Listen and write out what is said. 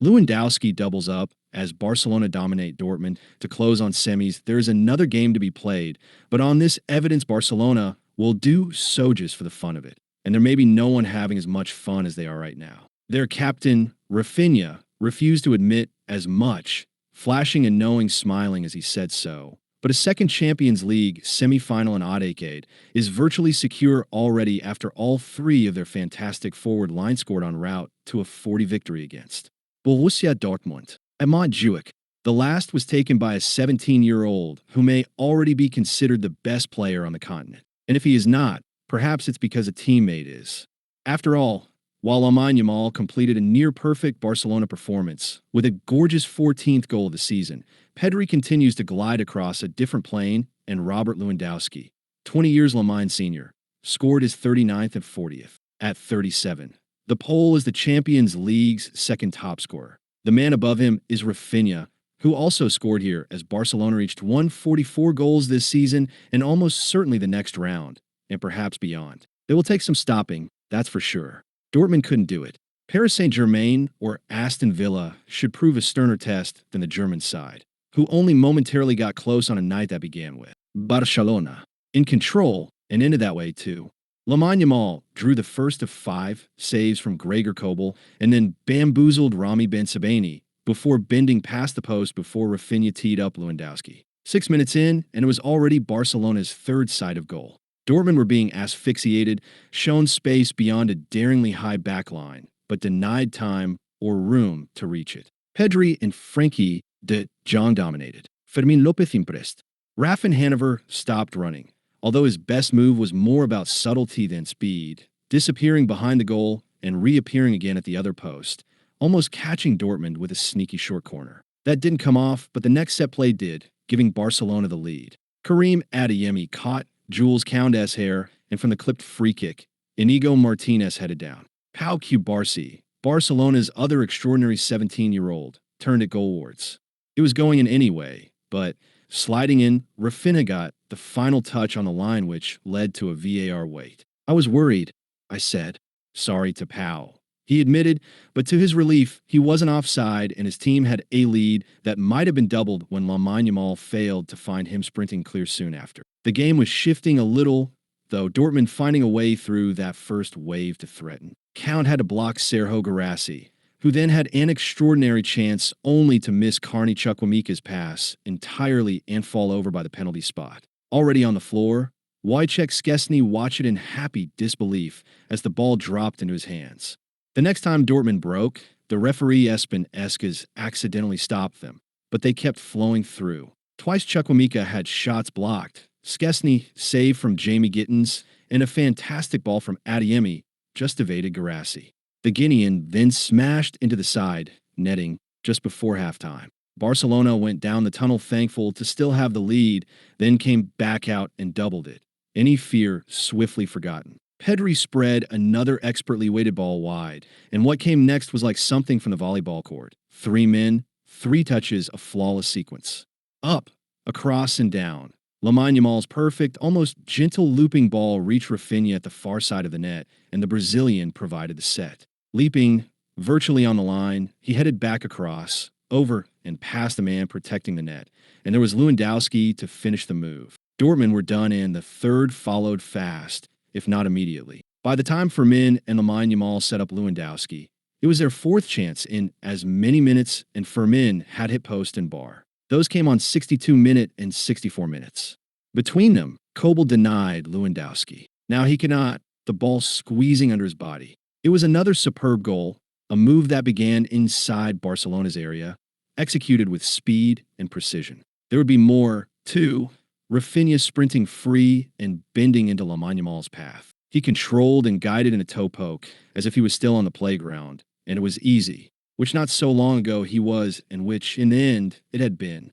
Lewandowski doubles up as Barcelona dominate Dortmund to close on semis. There is another game to be played, but on this evidence, Barcelona will do so just for the fun of it. And there may be no one having as much fun as they are right now. Their captain, Raphinha, refused to admit as much, flashing a knowing smiling as he said so. But a second Champions League semi-final in odd decade is virtually secure already after all three of their fantastic forward line scored en route to a 40 victory against Borussia Dortmund at Montjuic. The last was taken by a 17-year-old who may already be considered the best player on the continent. And if he is not, perhaps it's because a teammate is. After all, while Lamine Yamal completed a near-perfect Barcelona performance with a gorgeous 14th goal of the season, Pedri continues to glide across a different plane, and Robert Lewandowski, 20 years Lamine Sr., scored his 39th and 40th at 37. The Pole is the Champions League's second top scorer. The man above him is Raphinha, who also scored here as Barcelona reached 144 goals this season and almost certainly the next round, and perhaps beyond. They will take some stopping, that's for sure. Dortmund couldn't do it. Paris Saint-Germain or Aston Villa should prove a sterner test than the German side, who only momentarily got close on a night that began with Barcelona in control and ended that way too. Lamine Yamal drew the first of 5 saves from Gregor Kobel and then bamboozled Rami Ben-Sebaini before bending past the post before Raphinha teed up Lewandowski. 6 minutes in, and it was already Barcelona's third sight of goal. Dortmund were being asphyxiated, shown space beyond a daringly high backline, but denied time or room to reach it. Pedri and Frenkie de Jong dominated. Fermín López impressed. Raphinha stopped running, although his best move was more about subtlety than speed, disappearing behind the goal and reappearing again at the other post, almost catching Dortmund with a sneaky short corner. That didn't come off, but the next set play did, giving Barcelona the lead. Karim Adeyemi caught Jules Koundé's hair, and from the clipped free kick, Inigo Martinez headed down. Pau Cubarsí, Barcelona's other extraordinary 17-year-old, turned it goalwards. It was going in anyway, but sliding in, Raphinha got the final touch on the line, which led to a VAR wait. I was worried, I said. Sorry to Pau. He admitted, but to his relief, he wasn't offside and his team had a lead that might have been doubled when Lamine Yamal failed to find him sprinting clear soon after. The game was shifting a little, though, Dortmund finding a way through that first wave to threaten. Count had to block Sergio Guirassy, who then had an extraordinary chance only to miss Carney Chukwuemeka's pass entirely and fall over by the penalty spot. Already on the floor, Wojciech Szczesny watched it in happy disbelief as the ball dropped into his hands. The next time Dortmund broke, the referee Espen Eskes accidentally stopped them, but they kept flowing through. Twice Chukwuemeka had shots blocked. Szczesny saved from Jamie Gittins, and a fantastic ball from Adeyemi just evaded Guirassy. The Guinean then smashed into the side, netting just before halftime. Barcelona went down the tunnel thankful to still have the lead, then came back out and doubled it. Any fear swiftly forgotten. Pedri spread another expertly weighted ball wide, and what came next was like something from the volleyball court. 3 men, 3 touches, a flawless sequence. Up, across, and down. Lamine Yamal's perfect, almost gentle looping ball reached Raphinha at the far side of the net, and the Brazilian provided the set. Leaping virtually on the line, he headed back across, over and past the man protecting the net, and there was Lewandowski to finish the move. Dortmund were done in, the third followed fast, if not immediately. By the time Fermín and Lamine Yamal set up Lewandowski, it was their 4th chance in as many minutes, and Fermín had hit post and bar. Those came on 62-minute and 64 minutes. Between them, Kobel denied Lewandowski. Now he cannot, the ball squeezing under his body. It was another superb goal, a move that began inside Barcelona's area, executed with speed and precision. There would be more, too. Raphinha sprinting free and bending into Lamine Yamal's path. He controlled and guided in a toe poke, as if he was still on the playground, and it was easy, which not so long ago he was, and which, in the end, it had been.